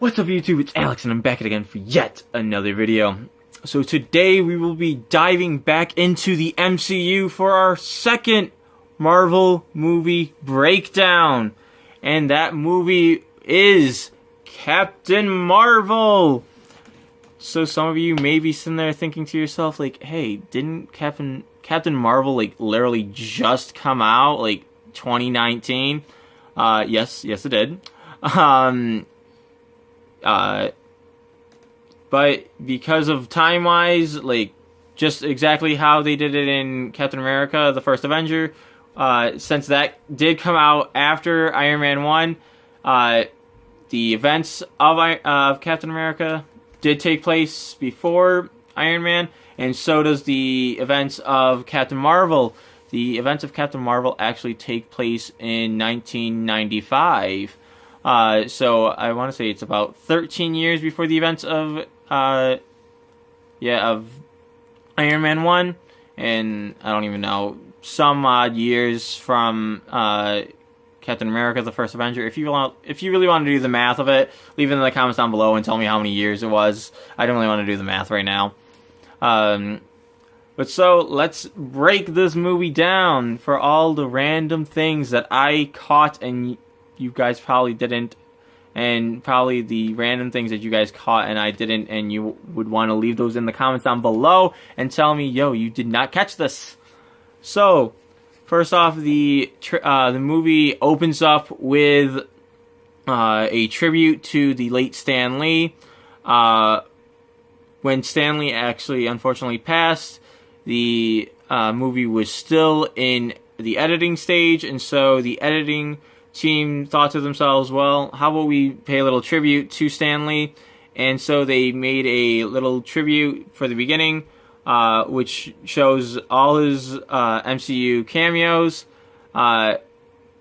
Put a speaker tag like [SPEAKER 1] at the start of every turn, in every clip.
[SPEAKER 1] What's up YouTube, it's Alex and I'm back again for yet another video. So today we will be diving back into the MCU for our second Marvel movie breakdown. And that movie is Captain Marvel. So some of you may be sitting there thinking to yourself like, hey, didn't Captain Marvel like literally just come out like 2019? Yes it did. But because of time-wise, like, just exactly how they did it in Captain America, the First Avenger, since that did come out after Iron Man 1, the events of Captain America did take place before Iron Man, and so does the events of Captain Marvel. The events of Captain Marvel actually take place in 1995. So I want to say it's about 13 years before the events of Iron Man 1, and I don't even know, some odd years from Captain America, the First Avenger. If you really want to do the math of it, leave it in the comments down below and tell me how many years it was. I don't really want to do the math right now. But so, let's break this movie down for all the random things that I caught and you guys probably didn't, and probably the random things that you guys caught and I didn't, and you would want to leave those in the comments down below and tell me, yo, you did not catch this. So, first off, the movie opens up with a tribute to the late Stan Lee. When Stan Lee actually unfortunately passed, the movie was still in the editing stage, and so the editing team thought to themselves, well, how about we pay a little tribute to Stan Lee? And so they made a little tribute for the beginning, which shows all his MCU cameos,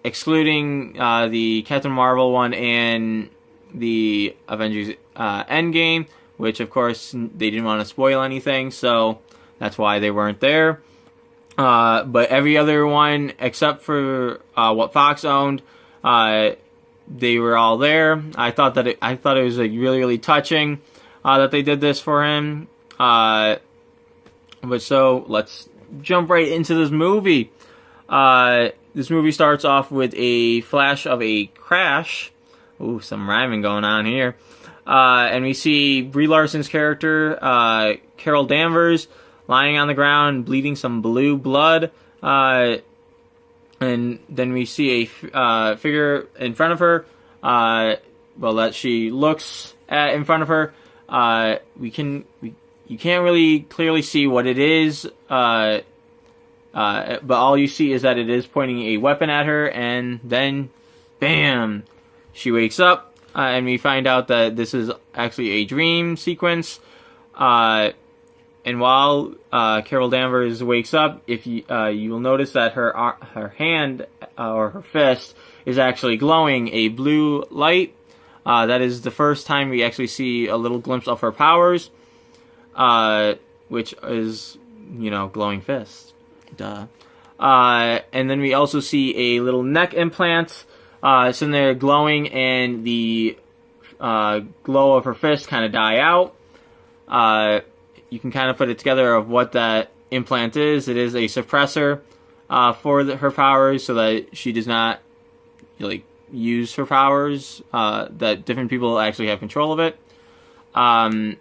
[SPEAKER 1] excluding the Captain Marvel one and the Avengers Endgame, which of course they didn't want to spoil anything, so that's why they weren't there. But every other one except for what Fox owned, they were all there. I thought it was like really touching that they did this for him. But so let's jump right into this movie. This movie starts off with a flash of a crash. Ooh, some rhyming going on here. And we see Brie Larson's character, Carol Danvers, lying on the ground, bleeding some blue blood. And then we see a figure in front of her, that she looks at in front of her. You can't really clearly see what it is, but all you see is that it is pointing a weapon at her, and then, bam, she wakes up, and we find out that this is actually a dream sequence. And while Carol Danvers wakes up, you will notice that her hand or her fist is actually glowing a blue light. That is the first time we actually see a little glimpse of her powers, which is, glowing fist. Duh. And then we also see a little neck implant sitting there glowing, and the glow of her fist kind of die out. You can kind of put it together of what that implant is. It is a suppressor for her powers, so that she does not use her powers. That different people actually have control of it. And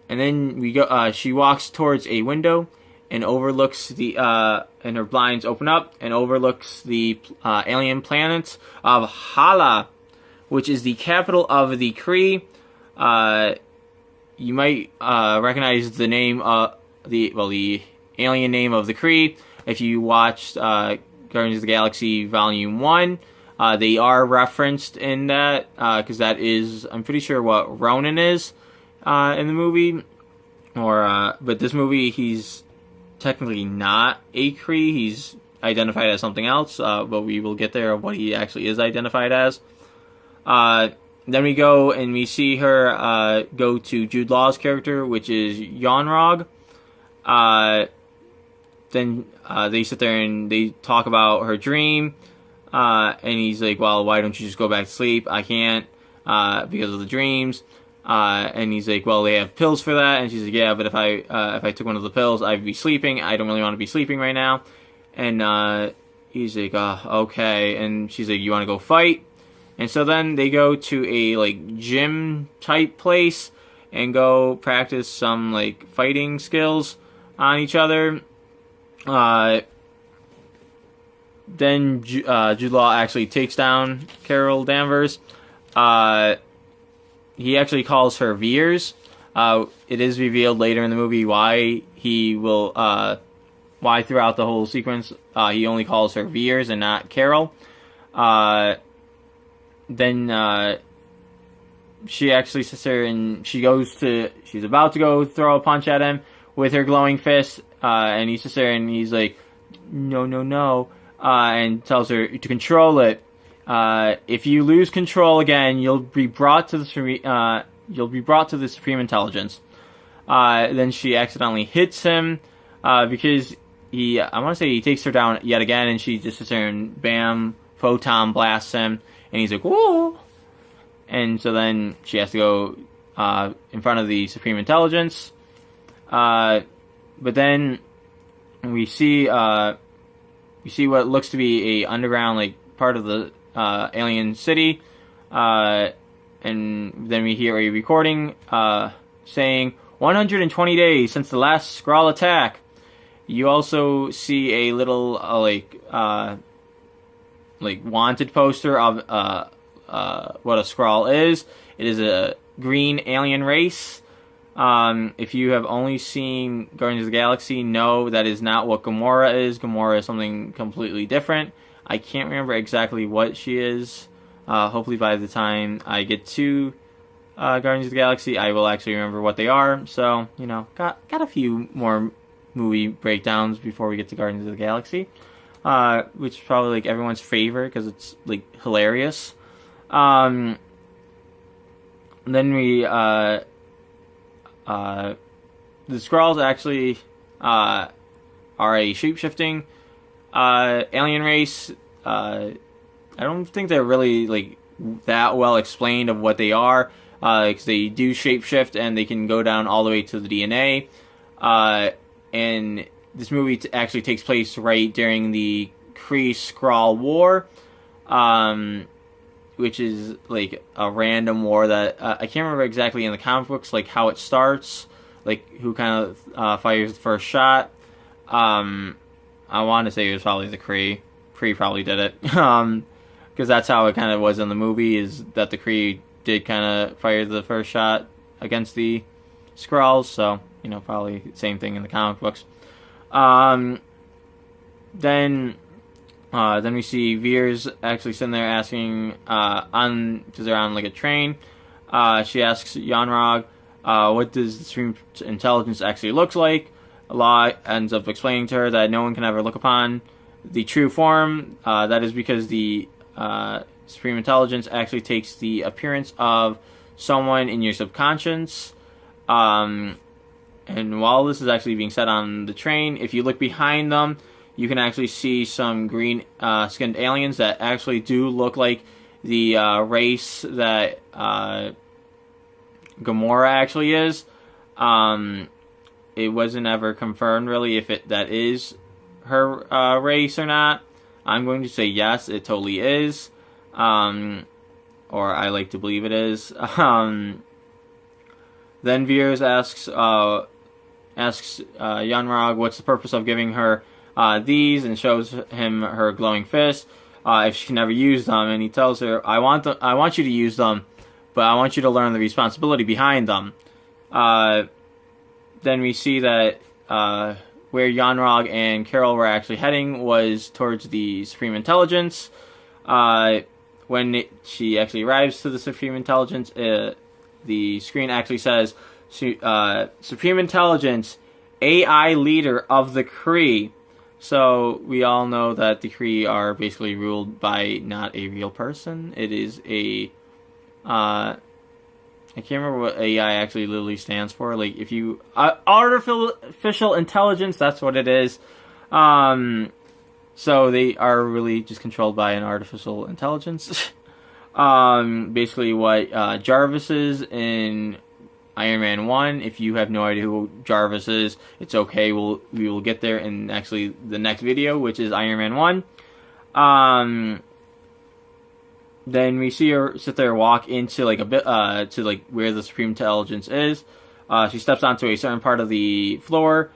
[SPEAKER 1] then we go. She walks towards a window and overlooks and her blinds open up and overlooks the alien planet of Hala, which is the capital of the Kree. You might recognize the name the alien name of the Kree if you watched Guardians of the Galaxy Volume 1. They are referenced in that, because that is, I'm pretty sure, what Ronan is in the movie. But this movie, he's technically not a Kree. He's identified as something else, but we will get there of what he actually is identified as. Then we go and we see her go to Jude Law's character, which is Yonrog. Then they sit there and they talk about her dream. And he's like, well, why don't you just go back to sleep? I can't. because of the dreams. And he's like, well, they have pills for that. And she's like, yeah, but if I took one of the pills, I'd be sleeping. I don't really want to be sleeping right now. And he's like, okay. And she's like, you want to go fight? And so then they go to a like gym type place and go practice some like fighting skills on each other. Then Jude Law actually takes down Carol Danvers. He actually calls her Veers. It is revealed later in the movie why why throughout the whole sequence he only calls her Veers and not Carol. Then she actually sits there and she's about to go throw a punch at him with her glowing fist, and he sits there and he's like, no, no, no, and tells her to control it. If you lose control again, you'll be brought to the Supreme Intelligence. Then she accidentally hits him because I want to say he takes her down yet again, and she just sits there and bam, photon blasts him, and he's like, whoa. And so then she has to go in front of the Supreme Intelligence. But then we see what looks to be a underground like part of the alien city, and then we hear a recording saying 120 days since the last Skrull attack. You also see a little like wanted poster of what a Skrull is. It is a green alien race. If you have only seen Guardians of the Galaxy, no, that is not what Gamora is. Gamora is something completely different. I can't remember exactly what she is. Hopefully by the time I get to Guardians of the Galaxy, I will actually remember what they are. So, got a few more movie breakdowns before we get to Guardians of the Galaxy, which is probably like everyone's favorite because it's like hilarious. Then we the Skrulls actually are a shape-shifting alien race. I don't think they're really like that well explained of what they are, because they do shapeshift and they can go down all the way to the DNA. And this movie actually takes place right during the Kree-Skrull War, which is like a random war that I can't remember exactly in the comic books, like how it starts, like who kind of fires the first shot. I want to say it was probably the Kree. Kree probably did it, because that's how it kind of was in the movie, is that the Kree did kind of fire the first shot against the Skrulls, so, probably same thing in the comic books. Then we see Veers actually sitting there asking, because they're on like a train, she asks Yanrog, what does the Supreme Intelligence actually looks like? Law ends up explaining to her that no one can ever look upon the true form. That is because the Supreme Intelligence actually takes the appearance of someone in your subconscious. And while this is actually being said on the train, if you look behind them, you can actually see some green skinned aliens that actually do look like the race that Gamora actually is. It wasn't ever confirmed really if that is her race or not. I'm going to say yes, it totally is. Or I like to believe it is. Then Veers asks Yanrog what's the purpose of giving her these, and shows him her glowing fist, if she can never use them, and he tells her, I want you to use them, but I want you to learn the responsibility behind them. Then we see that where Yanrog and Carol were actually heading was towards the Supreme Intelligence. When she actually arrives to the Supreme Intelligence, the screen actually says, Supreme Intelligence, AI leader of the Kree. So we all know that the Kree are basically ruled by not a real person. It is a I can't remember what AI actually literally stands for. Like, if you artificial intelligence, that's what it is. So they are really just controlled by an artificial intelligence. Basically what Jarvis is in Iron Man 1. If you have no idea who Jarvis is, it's okay. We will get there in actually the next video, which is Iron Man 1. Then we see her sit there, walk into like a bit to like where the Supreme Intelligence is. She steps onto a certain part of the floor,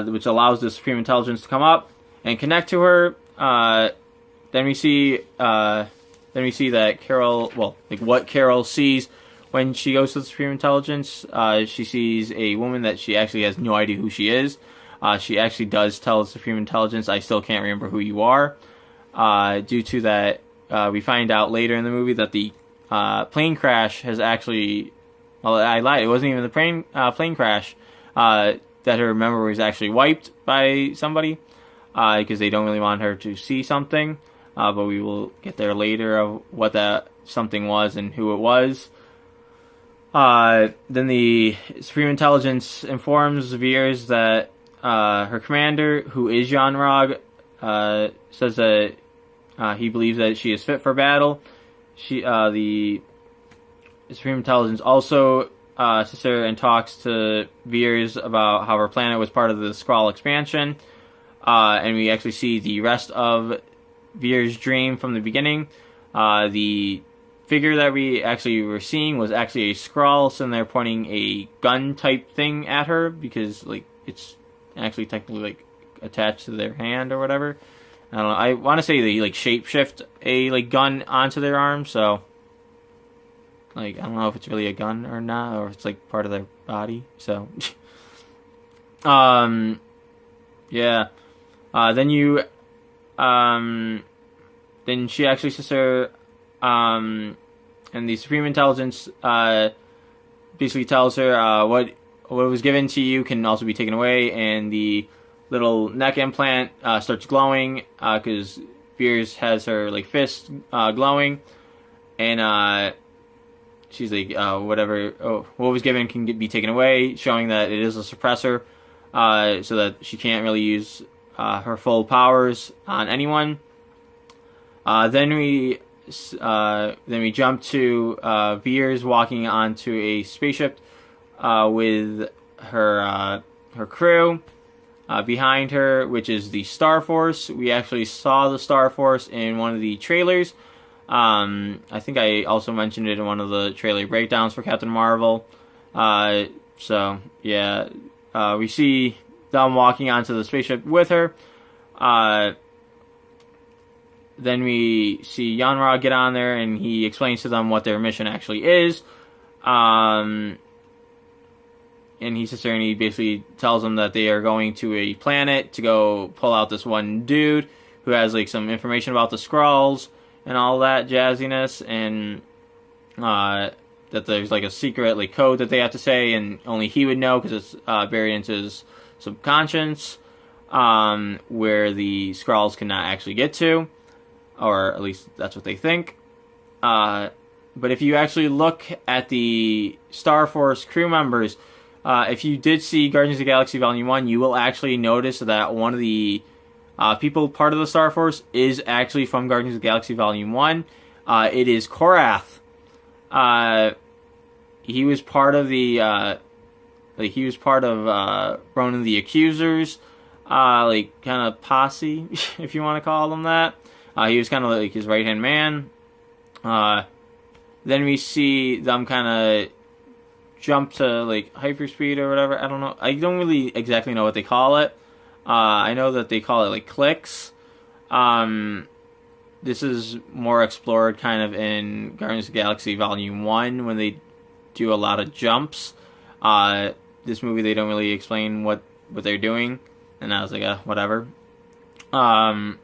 [SPEAKER 1] which allows the Supreme Intelligence to come up and connect to her. Then we see that Carol, well, like what Carol sees when she goes to the Supreme Intelligence. She sees a woman that she actually has no idea who she is. She actually does tell the Supreme Intelligence, "I still can't remember who you are." Due to that, we find out later in the movie that the plane crash has actually... Well, I lied. It wasn't even the plane crash. That her memory was actually wiped by somebody. Because they don't really want her to see something. But we will get there later of what that something was and who it was. Then the Supreme Intelligence informs Veers that her commander, who is Jan-Rog, says that he believes that she is fit for battle. The Supreme Intelligence also sits there and talks to Veers about how her planet was part of the Skrull expansion. And we actually see the rest of Veers' dream from the beginning. The figure that we actually were seeing was actually a Skrull sitting there pointing a gun type thing at her, because like it's actually technically like attached to their hand or whatever. I don't know. I want to say they like shapeshift a like gun onto their arm, so like I don't know if it's really a gun or not, or if it's like part of their body. So yeah. Then she actually says her, and the Supreme Intelligence basically tells her what was given to you can also be taken away, and the little neck implant starts glowing because Veers has her like fist glowing, and she's like what was given can be taken away, showing that it is a suppressor, so that she can't really use her full powers on anyone. Then we jump to Veers walking onto a spaceship with her crew behind her, which is the Star Force. We actually saw the Star Force in one of the trailers. I think I also mentioned it in one of the trailer breakdowns for Captain Marvel. So yeah, we see them walking onto the spaceship with her. Then we see Jan-Rog get on there, and he explains to them what their mission actually is. And he sits there and he basically tells them that they are going to a planet to go pull out this one dude who has like some information about the Skrulls and all that jazziness, and that there's like a secret like code that they have to say, and only he would know because it's buried into his subconscious, where the Skrulls cannot actually get to, or at least that's what they think. But if you actually look at the Star Force crew members, if you did see Guardians of the Galaxy Volume 1, you will actually notice that one of the people part of the Star Force is actually from Guardians of the Galaxy Volume 1. It is Korath. He was part of the Ronan the Accusers, kind of posse, if you want to call them that. He was kind of like his right-hand man. Then we see them kind of jump to like hyperspeed or whatever. I don't know. I don't really exactly know what they call it. I know that they call it like clicks. This is more explored kind of in Guardians of the Galaxy Volume 1 when they do a lot of jumps. This movie, they don't really explain what they're doing. And I was like, whatever. So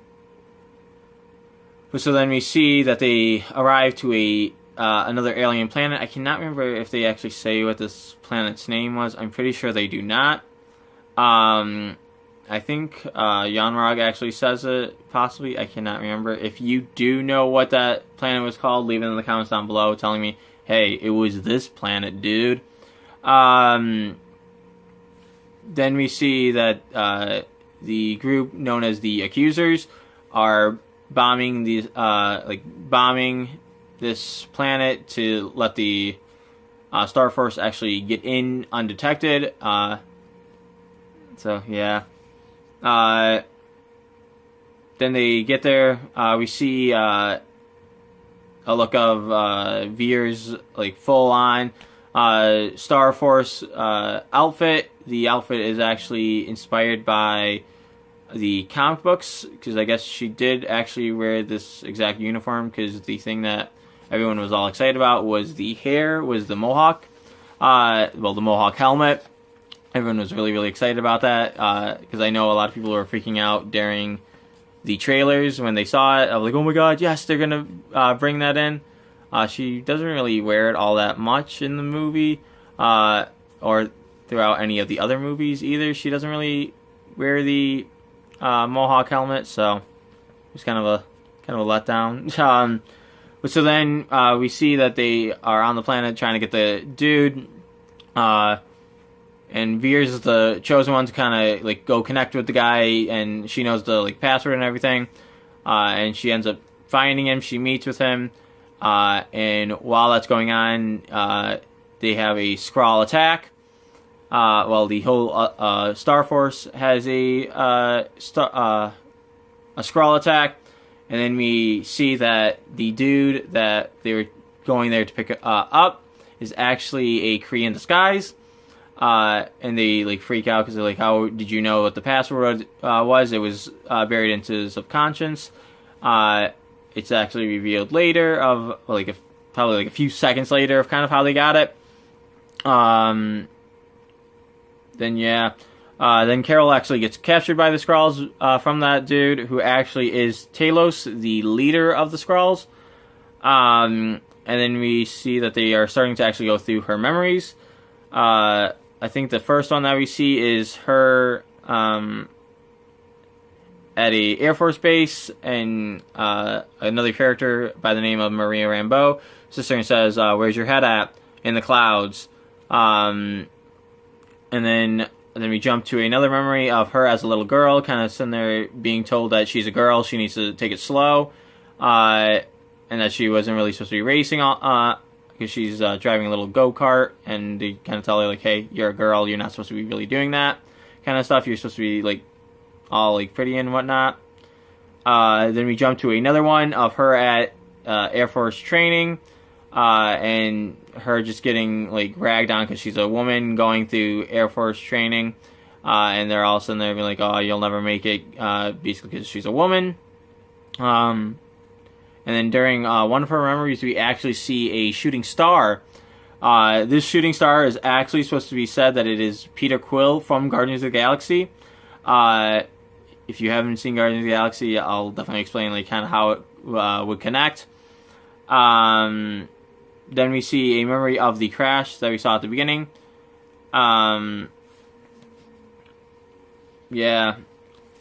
[SPEAKER 1] then we see that they arrive to another alien planet. I cannot remember if they actually say what this planet's name was. I'm pretty sure they do not. I think Jan-Rog actually says it, possibly. I cannot remember. If you do know what that planet was called, leave it in the comments down below telling me, hey, it was this planet, dude. Then we see that the group known as the Accusers are bombing this planet to let the Star Force actually get in undetected. So yeah. Then they get there. We see a look of Veer's like full on Star Force outfit. The outfit is actually inspired by the comic books, because I guess she did actually wear this exact uniform, because the thing that everyone was all excited about was the hair, was the mohawk. Well, the mohawk helmet. Everyone was really, really excited about that, because I know a lot of people were freaking out during the trailers when they saw it. I was like, oh my god, yes, they're going to bring that in. She doesn't really wear it all that much in the movie, or throughout any of the other movies either. She doesn't really wear the mohawk helmet, so it's kind of a letdown. But so then we see that they are on the planet trying to get the dude, and Veers is the chosen one to kind of like go connect with the guy, and she knows the like password and everything, and she ends up finding him. She meets with him, and while that's going on, they have a Skrull attack. Well, the whole Star Force has a Skrull attack, and then we see that the dude that they were going there to pick up is actually a Kree in disguise. And they like freak out because they're like, "How did you know what the password was? It was buried into his subconscious." It's actually revealed later, of like probably like a few seconds later, of kind of how they got it. Then Carol actually gets captured by the Skrulls from that dude, who actually is Talos, the leader of the Skrulls. And then we see that they are starting to actually go through her memories. I think the first one that we see is her at a Air Force base, and another character by the name of Maria Rambeau sits there and says, "Where's your head at?" In the clouds. And then we jump to another memory of her as a little girl, kind of sitting there being told that she's a girl, she needs to take it slow, and that she wasn't really supposed to be racing, because she's driving a little go-kart, and they kind of tell her, like, hey, you're a girl, you're not supposed to be really doing that kind of stuff, you're supposed to be, like, all, like, pretty and whatnot. Then we jump to another one of her at Air Force training, and her just getting like ragged on because she's a woman going through Air Force training, and they're all sitting there being like, "Oh, you'll never make it," basically because she's a woman. And then during one of her memories, we actually see a shooting star. This shooting star is actually supposed to be said that it is Peter Quill from Guardians of the Galaxy. If you haven't seen Guardians of the Galaxy, I'll definitely explain like kind of how it would connect. Then we see a memory of the crash that we saw at the beginning. Yeah.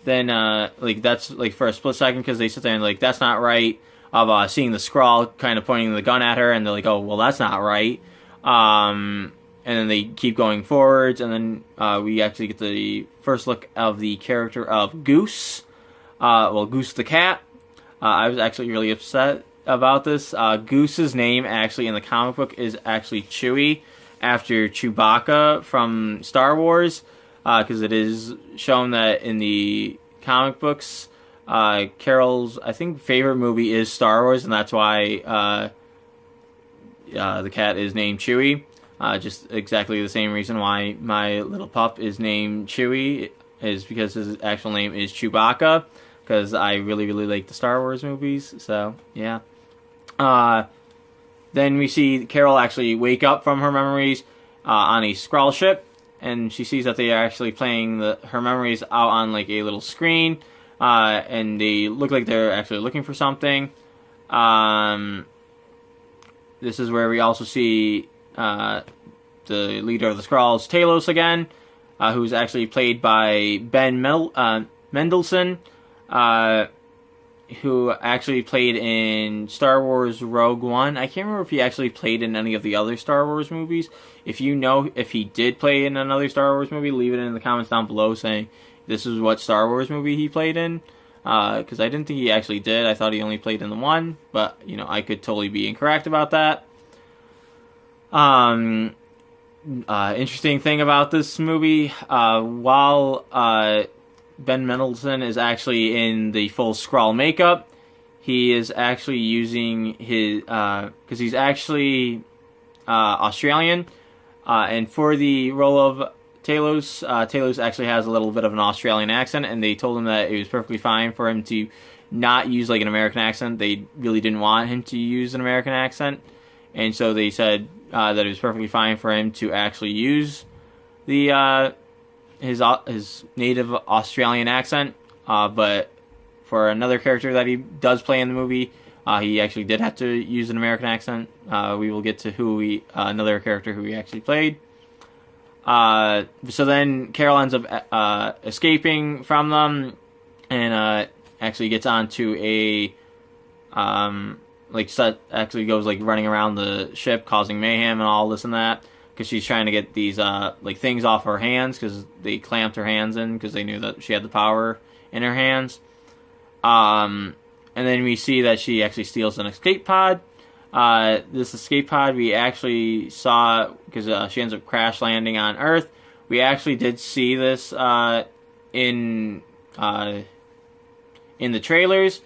[SPEAKER 1] Then, like, that's, like, for a split second, because they sit there and, like, that's not right, of seeing the Skrull kind of pointing the gun at her, and they're like, oh, well, that's not right. And then they keep going forwards, and then we actually get the first look of the character of Goose. Goose the cat. I was actually really upset about this. Goose's name actually in the comic book is actually Chewie, after Chewbacca from Star Wars, because it is shown that in the comic books, Carol's, I think, favorite movie is Star Wars, and that's why the cat is named Chewie. Just exactly the same reason why my little pup is named Chewie, is because his actual name is Chewbacca, because I really, really like the Star Wars movies, so, yeah. Then we see Carol actually wake up from her memories on a Skrull ship, and she sees that they are actually playing her memories out on like a little screen, and they look like they're actually looking for something. This is where we also see the leader of the Skrulls, Talos, again, who's actually played by Ben Mendelsohn, who actually played in Star Wars Rogue One. I can't remember if he actually played in any of the other Star Wars movies. If you know if he did play in another Star Wars movie, leave it in the comments down below saying this is what Star Wars movie he played in. because I didn't think he actually did. I thought he only played in the one, but I could totally be incorrect about that. Interesting thing about this movie, while Ben Mendelsohn is actually in the full Skrull makeup, he is actually using his because he's actually Australian, and for the role of Talos, Talos actually has a little bit of an Australian accent, and they told him that it was perfectly fine for him to not use like an American accent. They really didn't want him to use an American accent, and so they said that it was perfectly fine for him to actually use the his native Australian accent. But for another character that he does play in the movie, he actually did have to use an American accent. We will get to another character who he actually played. So then Carol ends up escaping from them, and actually gets onto a actually goes like running around the ship, causing mayhem and all this and that, because she's trying to get these like things off her hands, because they clamped her hands in because they knew that she had the power in her hands. And then we see that she actually steals an escape pod. This escape pod we actually saw because she ends up crash landing on Earth. We actually did see this in the trailers.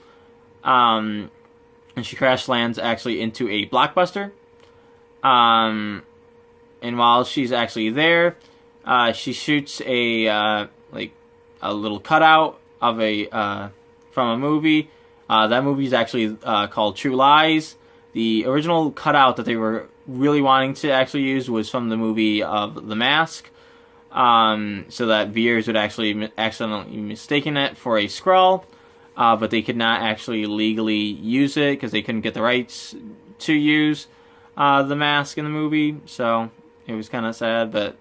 [SPEAKER 1] And she crash lands actually into a blockbuster. And while she's actually there, she shoots a little cutout of from a movie. That movie is actually called True Lies. The original cutout that they were really wanting to actually use was from the movie of The Mask, so that viewers would actually accidentally mistaken it for a Skrull. But they could not actually legally use it because they couldn't get the rights to use the mask in the movie. So it was kind of sad, but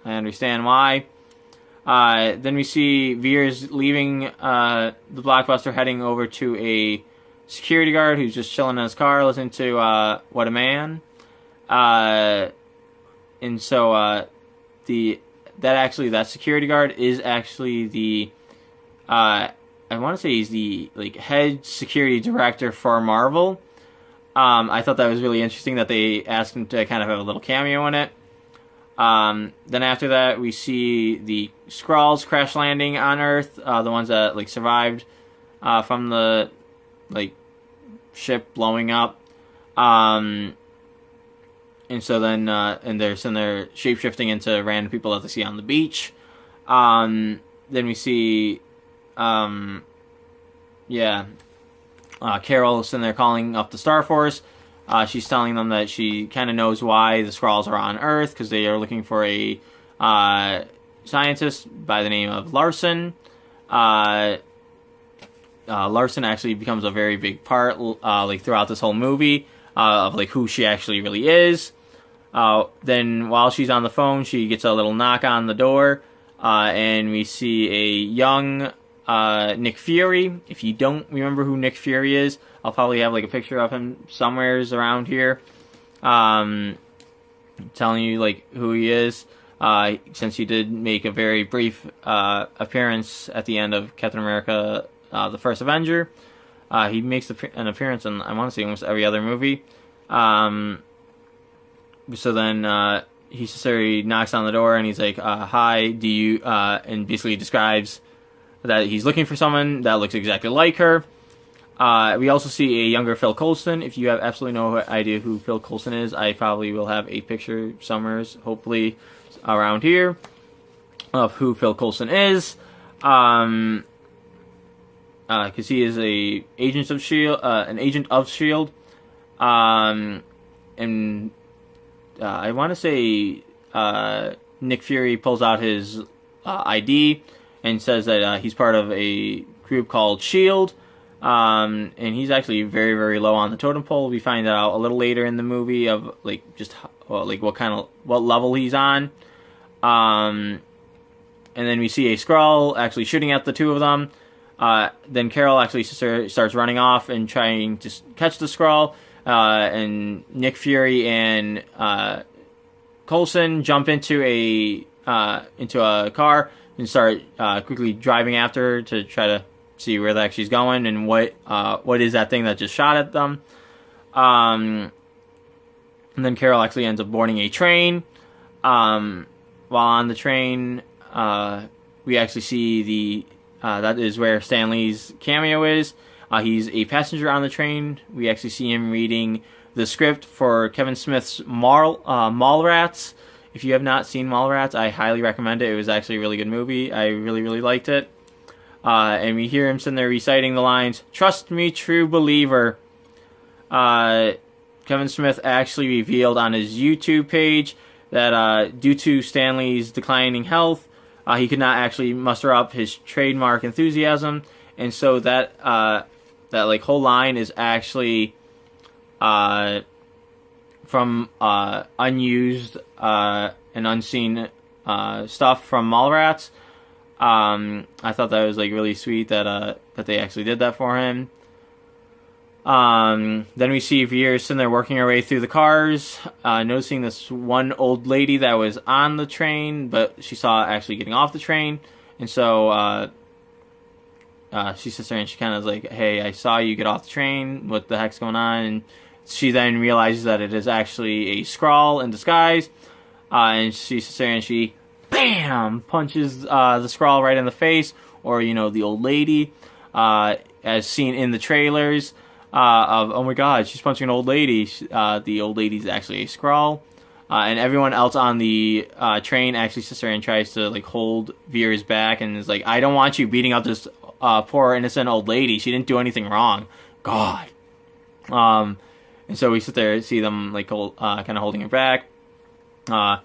[SPEAKER 1] I understand why. Then we see Veers leaving the blockbuster, heading over to a security guard who's just chilling in his car, listening to What a Man. And so that security guard is actually the I want to say he's the head security director for Marvel. I thought that was really interesting that they asked him to kind of have a little cameo in it. Then after that, we see the Skrulls crash landing on Earth, the ones that survived from the ship blowing up. And so then and they're shape-shifting into random people that they see on the beach. Then we see Carol is sitting there calling up the Star Force. She's telling them that she kind of knows why the Skrulls are on Earth, because they are looking for a scientist by the name of Larson. Larson actually becomes a very big part throughout this whole movie of who she actually really is. Then while she's on the phone, she gets a little knock on the door, and we see a young Nick Fury. If you don't remember who Nick Fury is, I'll probably have a picture of him somewheres around here, telling you who he is. Since he did make a very brief appearance at the end of Captain America: The First Avenger, he makes an appearance in, I want to say, almost every other movie. So then he knocks on the door and he's like, "Hi, do you?" And basically describes that he's looking for someone that looks exactly like her. We also see a younger Phil Coulson. If you have absolutely no idea who Phil Coulson is, I probably will have a picture somewhere, hopefully around here, of who Phil Coulson is. Because he is an agent of S.H.I.E.L.D. And I want to say Nick Fury pulls out his ID and says that he's part of a group called S.H.I.E.L.D., and he's actually very, very low on the totem pole. We find out a little later in the movie of what level he's on. And then we see a Skrull actually shooting at the two of them. Then Carol actually starts running off and trying to catch the Skrull. And Nick Fury and Coulson jump into a car and start quickly driving after her to try to see where the heck she's going and what is that thing that just shot at them. And then Carol actually ends up boarding a train. While on the train, we actually see that is where Stan Lee's cameo is. He's a passenger on the train. We actually see him reading the script for Kevin Smith's Mallrats. If you have not seen Mallrats, I highly recommend it. It was actually a really good movie. I really, really liked it. And we hear him sitting there reciting the lines, "Trust me, true believer." Kevin Smith actually revealed on his YouTube page that due to Stan Lee's declining health, he could not actually muster up his trademark enthusiasm, and so that like whole line is actually from unused and unseen stuff from Mallrats. I thought that was like really sweet that they actually did that for him. Then we see Veer sitting there working her way through the cars, noticing this one old lady that was on the train, but she saw actually getting off the train, and so she sits there and she kind of is like, "Hey, I saw you get off the train. What the heck's going on?" And she then realizes that it is actually a Skrull in disguise, and she sits there and she, bam, punches the Skrull right in the face, or the old lady, as seen in the trailers. Of, oh my god, she's punching an old lady. The old lady's actually a Skrull. And everyone else on the train actually sits there and tries to like hold Veer's back and is like, "I don't want you beating up this poor innocent old lady. She didn't do anything wrong." God. And so we sit there and see them like kind of holding her back. And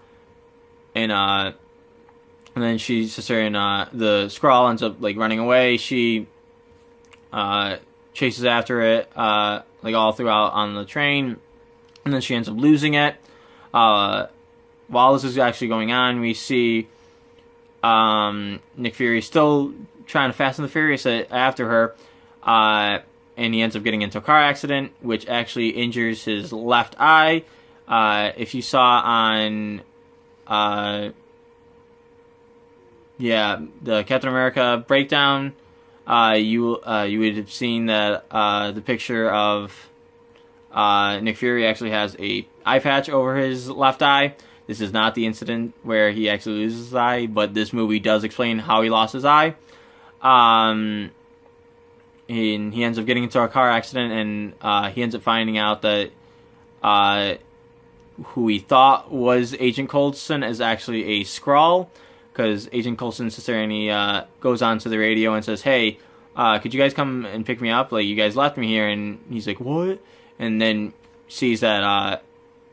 [SPEAKER 1] then she sits there and the Skrull ends up like running away. She chases after it like all throughout on the train, and then she ends up losing it. While this is actually going on, we see Nick Fury still trying to Fast and the Furious after her, and he ends up getting into a car accident, which actually injures his left eye. If you saw on the Captain America breakdown, you would have seen that the picture of Nick Fury actually has a eye patch over his left eye. This is not the incident where he actually loses his eye, but this movie does explain how he lost his eye. And he ends up getting into a car accident, and he ends up finding out that who he thought was Agent Coulson is actually a Skrull, because Agent Coulson sits there and he goes on to the radio and says, "Hey, could you guys come and pick me up? Like, you guys left me here." And he's like, "What?" And then sees that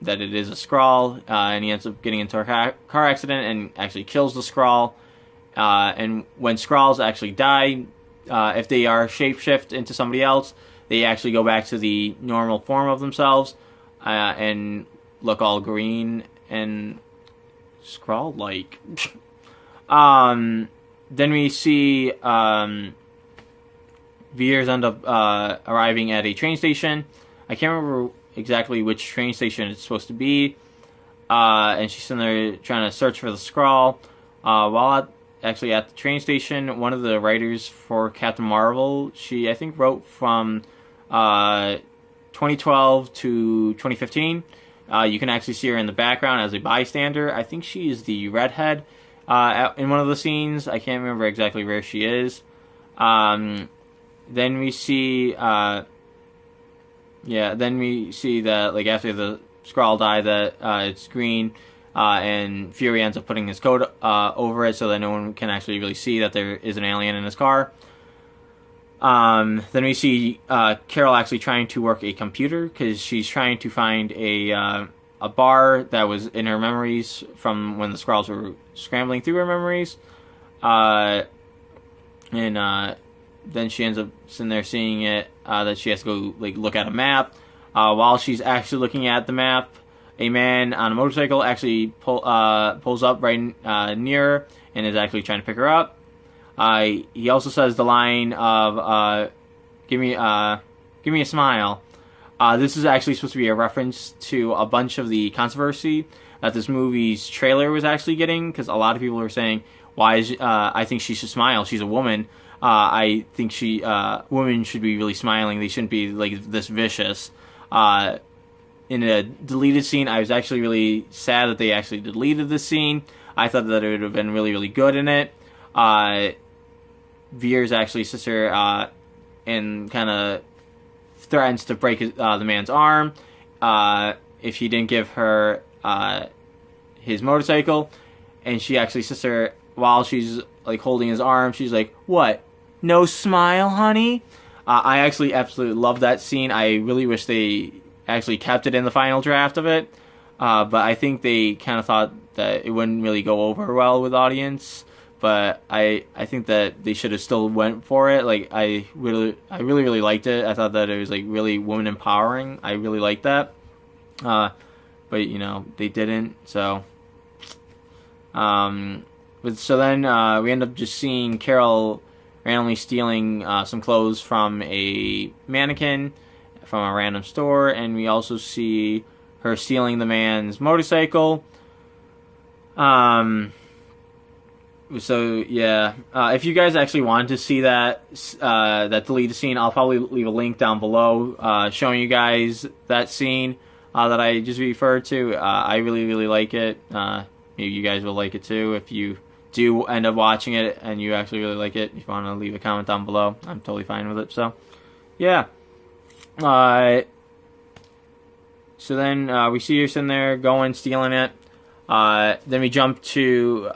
[SPEAKER 1] that it is a Skrull, and he ends up getting into a car accident and actually kills the Skrull. And when Skrulls actually die, if they are shapeshift into somebody else, they actually go back to the normal form of themselves and look all green and Skrull-like. Then we see Veers end up arriving at a train station. I can't remember exactly which train station it's supposed to be. And she's sitting there trying to search for the Skrull. While at the train station, one of the writers for Captain Marvel, she I think wrote from 2012 to 2015. You can actually see her in the background as a bystander. I think she is the redhead in one of the scenes. I can't remember exactly where she is. Then we see, that like after the Skrull die, that it's green, and Fury ends up putting his coat over it so that no one can actually really see that there is an alien in his car. Then we see Carol actually trying to work a computer because she's trying to find a bar that was in her memories from when the Skrulls were scrambling through her memories. Then she ends up sitting there seeing it, that she has to go like look at a map. While she's actually looking at the map, a man on a motorcycle actually pulls up right near her and is actually trying to pick her up. He also says the line of give me a smile." This is actually supposed to be a reference to a bunch of the controversy that this movie's trailer was actually getting, because a lot of people were saying, "Why is I think she should smile. She's a woman." I think women should be really smiling. They shouldn't be like this vicious. In a deleted scene, I was actually really sad that they actually deleted this scene. I thought that it would have been really, really good in it. Veer's actually sister, and kind of threatens to break the man's arm if he didn't give her his motorcycle. And she actually, sister, while she's like holding his arm, she's like, "What? No smile, honey?" I actually absolutely love that scene. I really wish they actually kept it in the final draft of it. But I think they kind of thought that it wouldn't really go over well with audience. But I think that they should have still went for it. Like I really liked it. I thought that it was like really woman empowering. I really liked that. But they didn't. So so then we end up just seeing Carol randomly stealing some clothes from a mannequin from a random store, and we also see her stealing the man's motorcycle. So yeah, if you guys actually wanted to see that deleted scene, I'll probably leave a link down below showing you guys that scene that I just referred to. I really like it. Maybe you guys will like it too if you do end up watching it and you actually really like it. If you want to leave a comment down below, I'm totally fine with it. So yeah. So then we see her sitting there going, stealing it. Then we jump to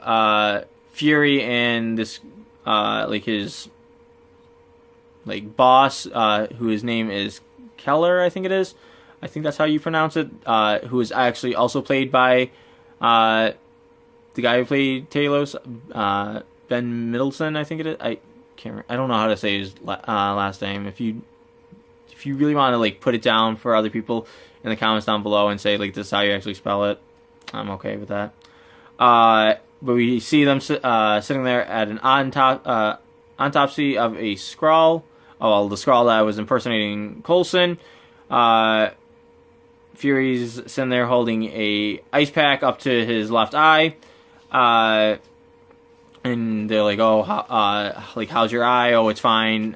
[SPEAKER 1] Fury and this his boss, who his name is Keller, I think it is. I think that's how you pronounce it. Who is actually also played by the guy who played Talos, Ben Middleton, I think it is. I don't know how to say his last name. If you really want to put it down for other people in the comments down below and say this is how you actually spell it, I'm okay with that. But we see them sitting there at an autopsy of a Skrull. Oh, well, the Skrull that was impersonating Coulson. Fury's sitting there holding a ice pack up to his left eye. And they're like, "Oh, how's your eye? Oh, it's fine."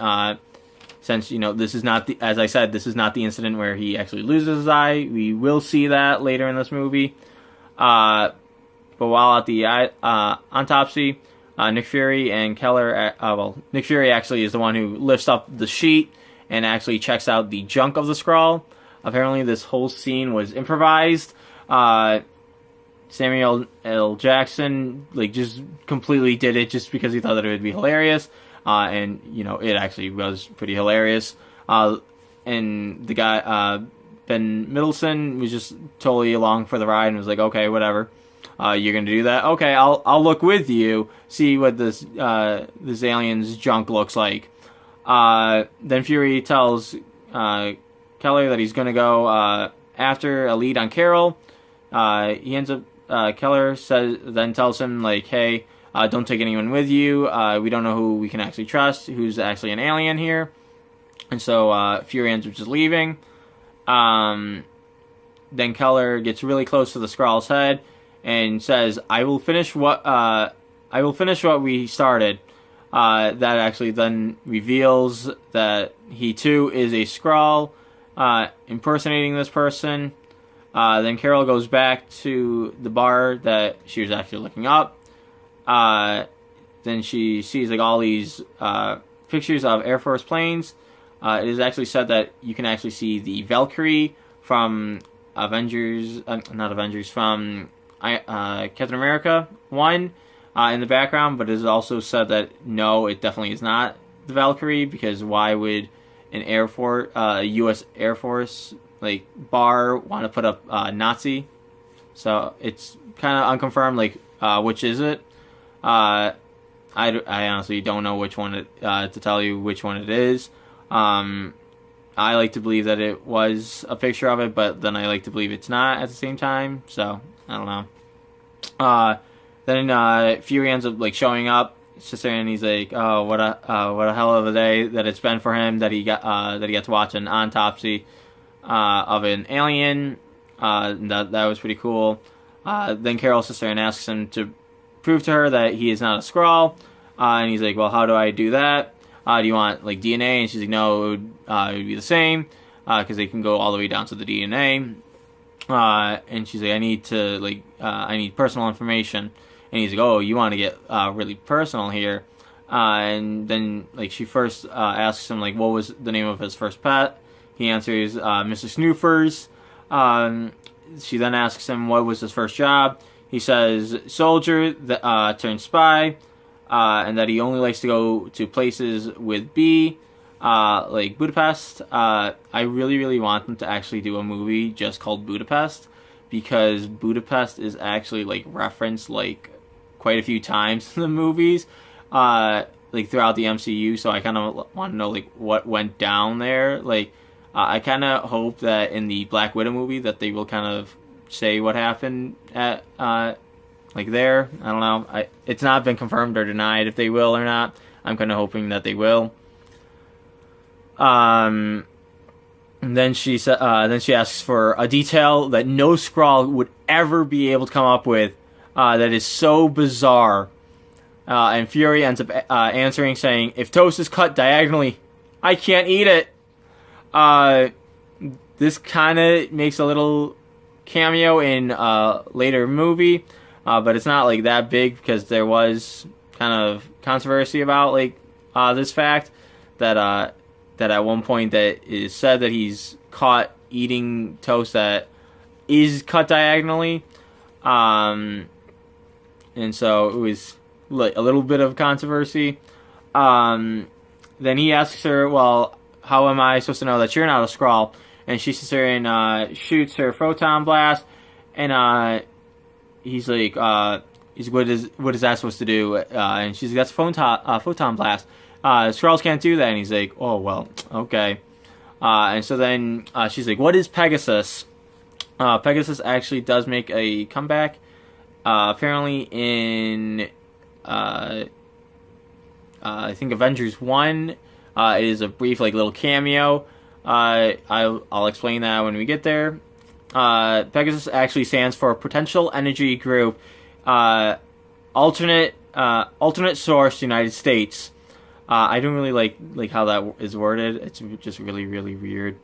[SPEAKER 1] Since this is not as I said, this is not the incident where he actually loses his eye. We will see that later in this movie. But while at the autopsy, Nick Fury and Keller, Nick Fury actually is the one who lifts up the sheet and actually checks out the junk of the Skrull. Apparently, this whole scene was improvised. Samuel L. Jackson just completely did it just because he thought that it would be hilarious. And it actually was pretty hilarious. And the guy, Ben Middleton, was just totally along for the ride and was like, "Okay, whatever. You're gonna do that? Okay, I'll look with you, see what this alien's junk looks like." Then Fury tells Keller that he's gonna go after a lead on Carol. He ends up. Keller then tells him "Hey, don't take anyone with you. We don't know who we can actually trust, who's actually an alien here." And so Fury ends up just leaving. Then Keller gets really close to the Skrull's head and says, "I will finish what we started." That actually then reveals that he too is a Skrull, impersonating this person. Then Carol goes back to the bar that she was actually looking up. Then she sees all these pictures of Air Force planes. It is actually said that you can actually see the Valkyrie from from Captain America 1 in the background, but it is also said that no, it definitely is not the Valkyrie, because why would an U.S. Air Force bar want to put up Nazi? So it's kind of unconfirmed which is it. I honestly don't know which one to tell you which one it is. I like to believe that it was a picture of it, but then I like to believe it's not at the same time, so I don't know. Then Fury ends up showing up, sister, and he's like, "Oh, what a hell of a day that it's been for him that he got to watch an autopsy of an alien." That was pretty cool. Then Carol sits there and asks him to prove to her that he is not a Skrull, and he's like, "Well, how do I do that?" Do you want like DNA? And she's like, no, it would be the same because they can go all the way down to the DNA. And she's like, I need personal information. And he's like, oh, you want to get really personal here. And then like she first asks him like, what was the name of his first pet? He answers Mr. Snoofers. She then asks him what was his first job. He says soldier turned spy, and that he only likes to go to places with B, like Budapest. I really, really want them to actually do a movie just called Budapest, because Budapest is actually like referenced like quite a few times in the movies, like throughout the MCU. So I kind of want to know like what went down there. Like I kind of hope that in the Black Widow movie that they will kind of say what happened at like there. I don't know. It's not been confirmed or denied if they will or not. I'm kind of hoping that they will. And then she asks for a detail that no Skrull would ever be able to come up with. That is so bizarre. And Fury ends up answering saying, "If toast is cut diagonally, I can't eat it." This kind of makes a little cameo in a later movie, but it's not like that big because there was kind of controversy about like this fact that at one point that it is said that he's caught eating toast that is cut diagonally, and so it was like a little bit of controversy. Then he asks her, "Well, how am I supposed to know that you're not a Skrull?" And she sits there and shoots her photon blast, and he's like, "What is that supposed to do?" And she's like, "That's photon blast. Skrulls can't do that." And he's like, "Oh well, okay." And so then she's like, "What is Pegasus?" Pegasus actually does make a comeback. Apparently in I think Avengers 1. It is a brief like little cameo. I'll explain that when we get there. Pegasus actually stands for Potential Energy Group, alternate source United States. I don't really like how that is worded. It's just really, really weird.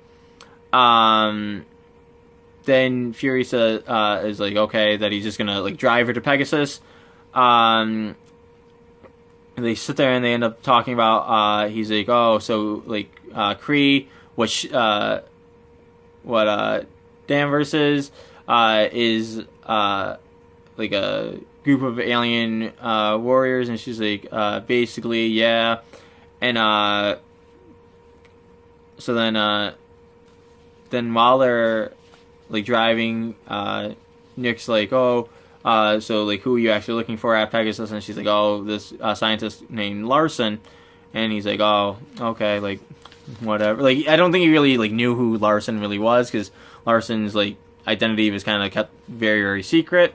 [SPEAKER 1] Then Fury says is like okay that he's just gonna like drive her to Pegasus. And they sit there and they end up talking about he's like, oh, so like Kree, what Danvers is like a group of alien warriors, and she's like basically yeah. And so then while they're like driving, Nick's like, oh, so like who are you actually looking for at Pegasus? And she's like, oh, this scientist named Larson. And he's like, oh, okay, like whatever. Like I don't think he really like knew who Larson really was, because Larson's like identity was kind of kept very, very secret.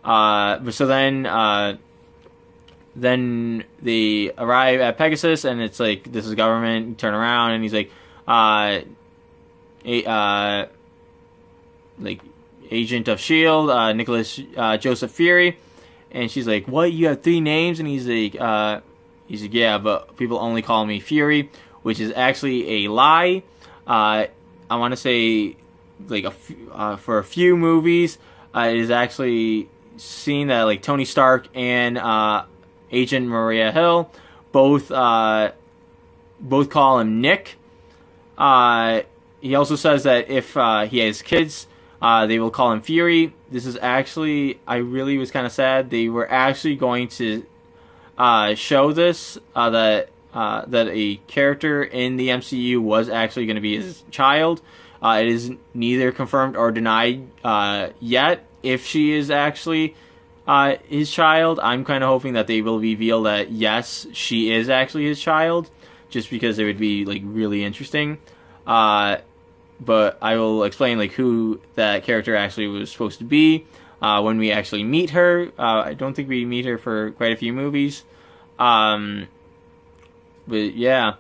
[SPEAKER 1] But so then they arrive at Pegasus, and it's like, this is government. You turn around, and he's like, like agent of S.H.I.E.L.D., Nicholas Joseph Fury. And she's like, what, you have 3 names? And he's like, yeah, but people only call me Fury, which is actually a lie. I want to say, like, for a few movies, it is actually seen that, like, Tony Stark and Agent Maria Hill both call him Nick. He also says that if he has kids, they will call him Fury. This is actually, I really was kind of sad. They were actually going to show this, that a character in the MCU was actually going to be his child. It is neither confirmed or denied yet if she is actually his child. I'm kind of hoping that they will reveal that yes, she is actually his child, just because it would be like really interesting. But I will explain like who that character actually was supposed to be when we actually meet her. I don't think we meet her for quite a few movies. But yeah.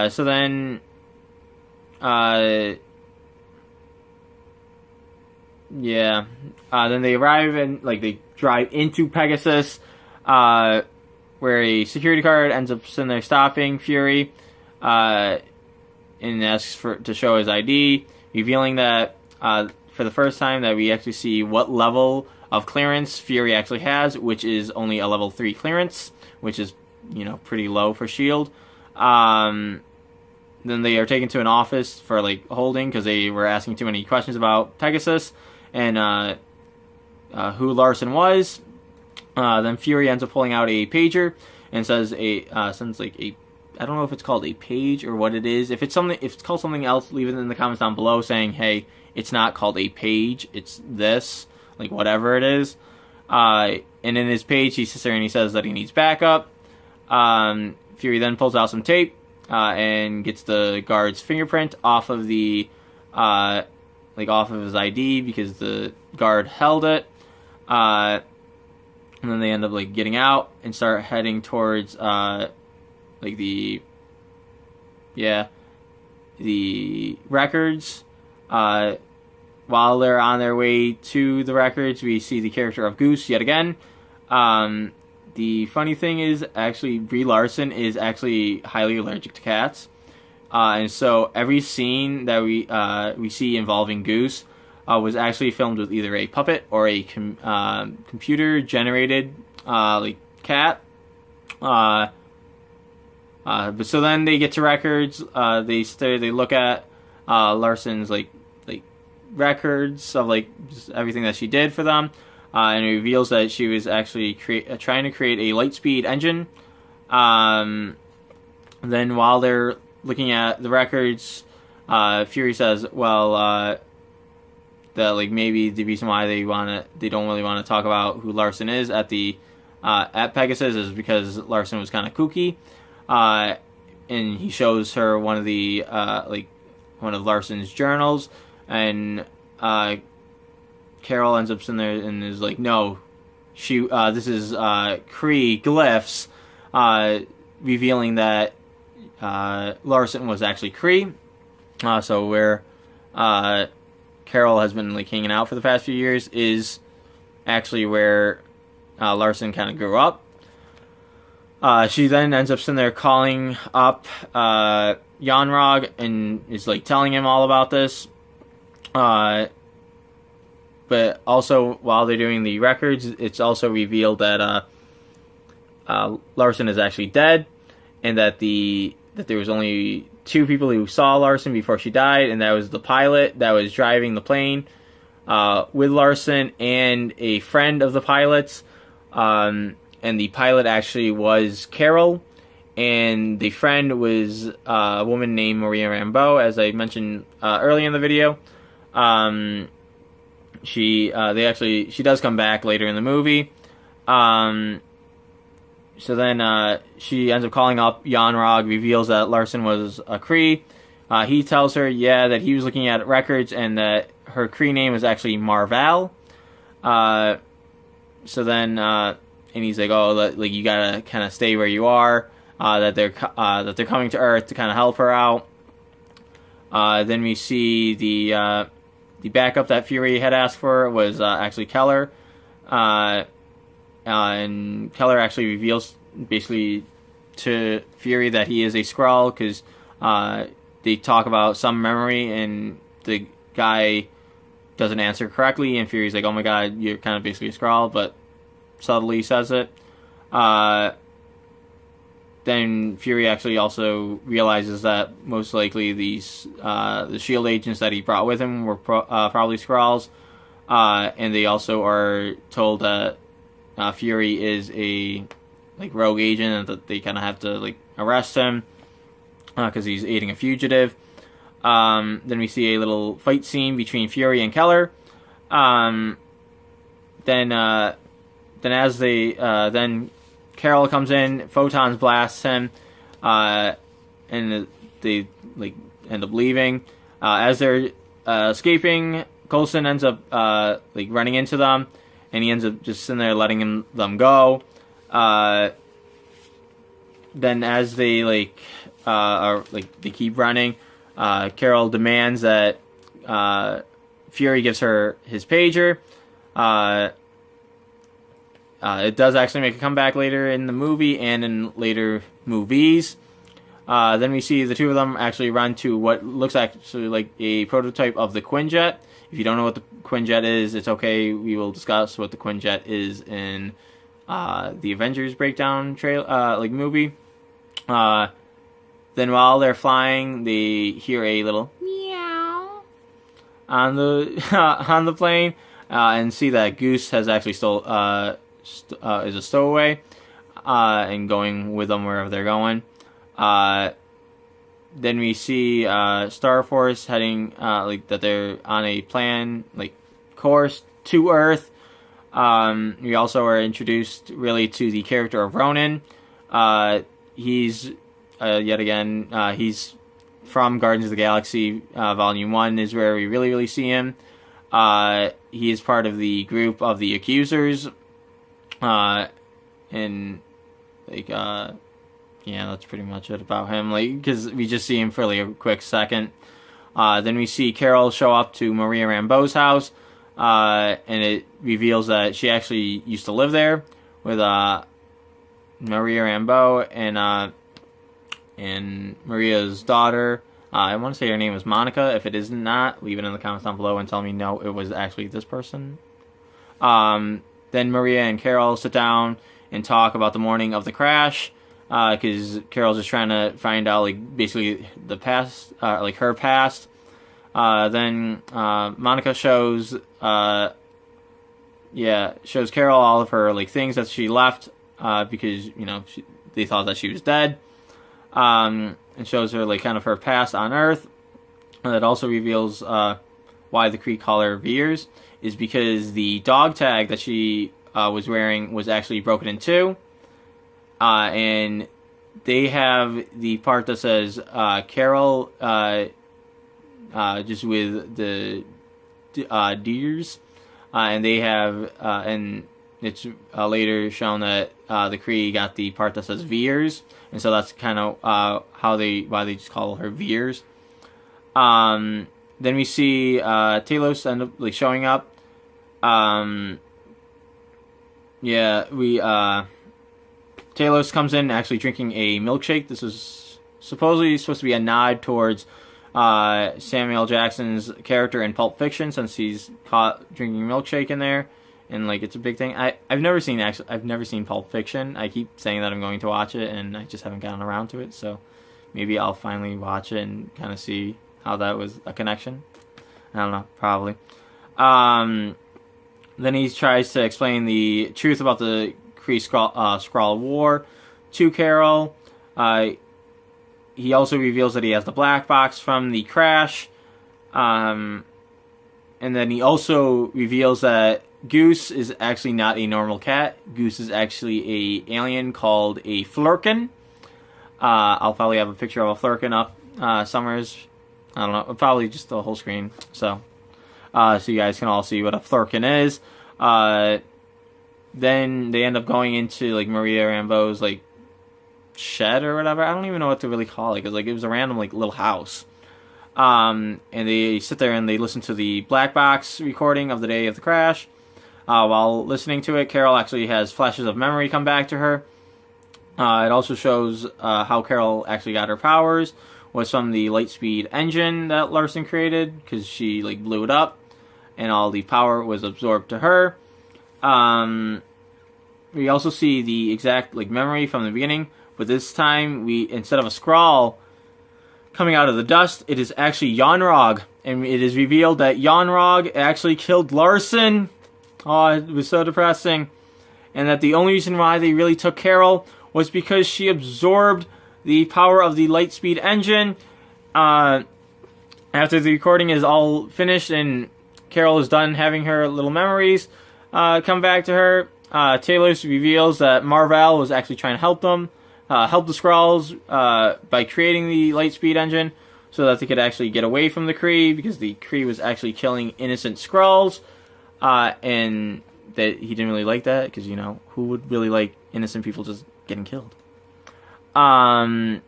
[SPEAKER 1] So then yeah. Then they arrive and like they drive into Pegasus. where a security guard ends up sitting there stopping Fury, and asks to show his ID, revealing that for the first time that we actually see what level of clearance Fury actually has, which is only a level 3 clearance, which is, pretty low for S.H.I.E.L.D. Then they are taken to an office for holding because they were asking too many questions about Pegasus and who Larson was. Then Fury ends up pulling out a pager and says sends a, I don't know if it's called a page or what it is. If it's called something else, leave it in the comments down below saying, hey, it's not called a page, it's this, whatever it is. And in his page, he sits there and he says that he needs backup. Fury then pulls out some tape and gets the guard's fingerprint off of the off of his ID because the guard held it. And then they end up getting out and start heading towards the records. While they're on their way to the records, we see the character of Goose yet again. The funny thing is, actually, Brie Larson is actually highly allergic to cats, and so every scene that we see involving Goose was actually filmed with either a puppet or a computer-generated cat. But so then they get to records. They look at Larson's records of just everything that she did for them, and it reveals that she was actually trying to create a Lightspeed engine. Then while they're looking at the records, Fury says, "Well, that maybe the reason why they don't really want to talk about who Larson is at Pegasus is because Larson was kind of kooky." And he shows her one of Larson's journals, and Carol ends up sitting there and is like, "No, this is Kree glyphs," revealing that Larson was actually Kree. So where Carol has been hanging out for the past few years is actually where Larson kind of grew up. She then ends up sitting there calling up Yanrog and is telling him all about this. But also while they're doing the records, it's also revealed that Larson is actually dead, and that there was only 2 people who saw Larson before she died, and that was the pilot that was driving the plane with Larson and a friend of the pilot's. And the pilot actually was Carol, and the friend was a woman named Maria Rambeau, as I mentioned earlier in the video. She does come back later in the movie. So then she ends up calling up Yanrog, reveals that Larson was a Kree. He tells her, that he was looking at records and that her Kree name was actually Marval. So then, and he's like, "Oh, you gotta kind of stay where you are. That they're coming to Earth to kind of help her out." Then we see the backup that Fury had asked for was actually Keller. And Keller actually reveals basically to Fury that he is a Skrull because they talk about some memory and the guy doesn't answer correctly, and Fury's like, "Oh my god, you're kind of basically a Skrull," but subtly says it. Then Fury actually also realizes that most likely the S.H.I.E.L.D. agents that he brought with him were probably Skrulls, and they also are told that Fury is a rogue agent and that they kind of have to arrest him because he's aiding a fugitive. Then we see a little fight scene between Fury and Keller. Then Carol comes in, photons blasts him, and they end up leaving. As they're escaping, Coulson ends up running into them, and he ends up just sitting there letting them go. Then as they they keep running, Carol demands that Fury gives her his pager. it does actually make a comeback later in the movie and in later movies. Then we see the two of them actually run to what looks actually like a prototype of the Quinjet. If you don't know what the Quinjet is, it's okay. We will discuss what the Quinjet is in the Avengers breakdown movie. Then while they're flying, they hear a little meow on the plane, and see that Goose has actually is a stowaway, and going with them wherever they're going. Then we see Star Force heading that they're on a plan course to Earth. We also are introduced really to the character of Ronan. He's yet again he's from Guardians of the Galaxy Volume 1 is where we really see him. He is part of the group of the Accusers, and yeah, that's pretty much it about him. Because we just see him for a quick second. Then we see Carol show up to Maria Rambeau's house, and it reveals that she actually used to live there with Maria Rambeau and Maria's daughter. I want to say her name was Monica. If it is not, leave it in the comments down below and tell me no, it was actually this person. Then Maria and Carol sit down and talk about the morning of the crash, because Carol's just trying to find out basically the past, her past. Then Monica shows Carol all of her things that she left, because they thought that she was dead. And shows her kind of her past on Earth. And that also reveals why the Kree call her Veers, is because the dog tag that she was wearing was actually broken in two. And they have the part that says Carol, just with the deers, and they have, and it's later shown that the Kree got the part that says Veers, and so that's kind of why they just call her Veers. Then we see Talos end up showing up. Talos comes in actually drinking a milkshake. This is supposedly supposed to be a nod towards Samuel Jackson's character in Pulp Fiction, since he's caught drinking milkshake in there, and it's a big thing. I've never seen Pulp Fiction. I keep saying that I'm going to watch it, and I just haven't gotten around to it. So maybe I'll finally watch it and kind of see how that was a connection. I don't know, probably. Then he tries to explain the truth about the Kree Skrull War to Carol. He also reveals that he has the black box from the crash. And then he also reveals that Goose is actually not a normal cat. Goose is actually a alien called a Flurkin. I'll probably have a picture of a Flurkin up somewhere. I don't know, probably just the whole screen. So you guys can all see what a Flurkin is. Then they end up going into Maria Rambeau's shed or whatever. I don't even know what to really call it, because it was a random little house. And they sit there and they listen to the black box recording of the day of the crash. While listening to it, Carol actually has flashes of memory come back to her. It also shows how Carol actually got her powers was from the Lightspeed engine that Larson created, because she blew it up, and all the power was absorbed to her. We also see the exact memory from the beginning, but this time instead of a Skrull coming out of the dust, it is actually Yonrog, and it is revealed that Yonrog actually killed Larson. Oh, it was so depressing. And that the only reason why they really took Carol was because she absorbed the power of the Lightspeed engine. After the recording is all finished and Carol is done having her little memories come back to her, Talos reveals that Mar-Vell was actually trying to help the Skrulls by creating the Lightspeed engine so that they could actually get away from the Kree, because the Kree was actually killing innocent Skrulls, and that he didn't really like that, because who would really like innocent people just getting killed? Then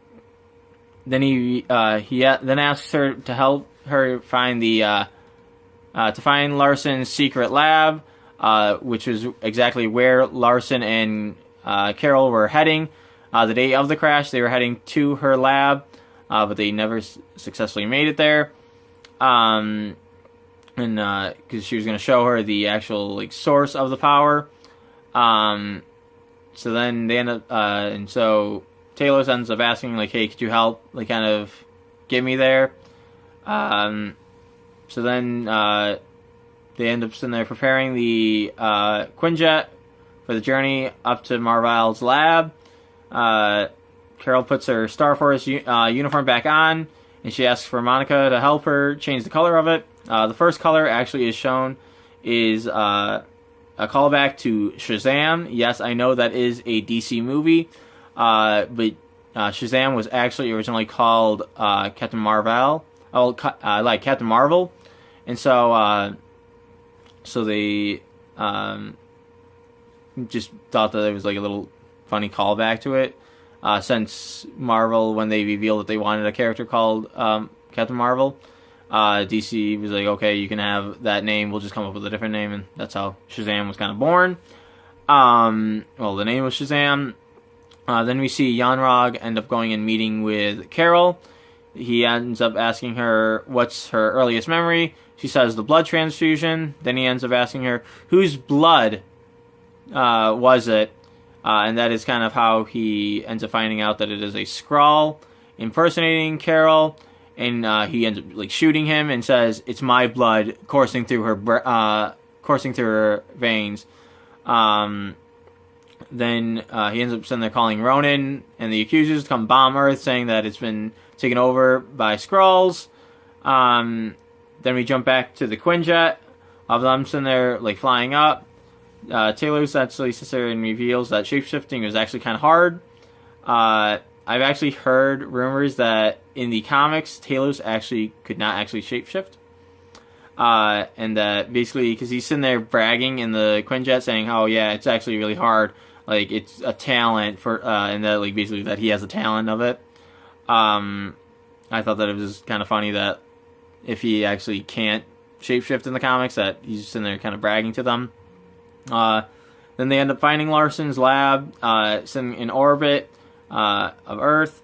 [SPEAKER 1] he then asks her to help her find find Larson's secret lab, which was exactly where Larson and Carol were heading. The day of the crash, they were heading to her lab, but they never successfully made it there. And because she was going to show her the actual like source of the power. So then they end up, and so Talos ends up asking like, "Hey, could you help? Like, kind of get me there?" So then they end up sitting there preparing the Quinjet for the journey up to Marvel's lab. Carol puts her Star Force uniform back on, and she asks for Monica to help her change the color of it. The first color actually is shown is a callback to Shazam. Yes, I know that is a DC movie, but Shazam was actually originally called Captain Marvel. Like Captain Marvel, and so they just thought that it was like a little funny callback to it. Since Marvel, when they revealed that they wanted a character called Captain Marvel, DC was like, okay, you can have that name, we'll just come up with a different name, and that's how Shazam was kind of born. Well, the name was Shazam. Then we see Yanrog end up going and meeting with Carol. He ends up asking her what's her earliest memory. She says the blood transfusion. Then he ends up asking her whose blood was it, and that is kind of how he ends up finding out that it is a Skrull impersonating Carol. And he ends up like shooting him and says, "It's my blood coursing through her veins." Then he ends up sitting there calling Ronan and the accusers to come bomb Earth, saying that it's been taken over by Skrulls. Then we jump back to the Quinjet of them sitting there like flying up. Talos actually sits there and reveals that shapeshifting was actually kind of hard. I've actually heard rumors that in the comics, Talos actually could not actually shapeshift. And that basically, because he's sitting there bragging in the Quinjet saying, oh yeah, it's actually really hard. Like, it's a talent for, and that, like, basically that he has a talent of it. I thought that it was kind of funny that if he actually can't shapeshift in the comics, that he's sitting there kind of bragging to them. Then they end up finding Larson's lab, sitting in orbit of Earth,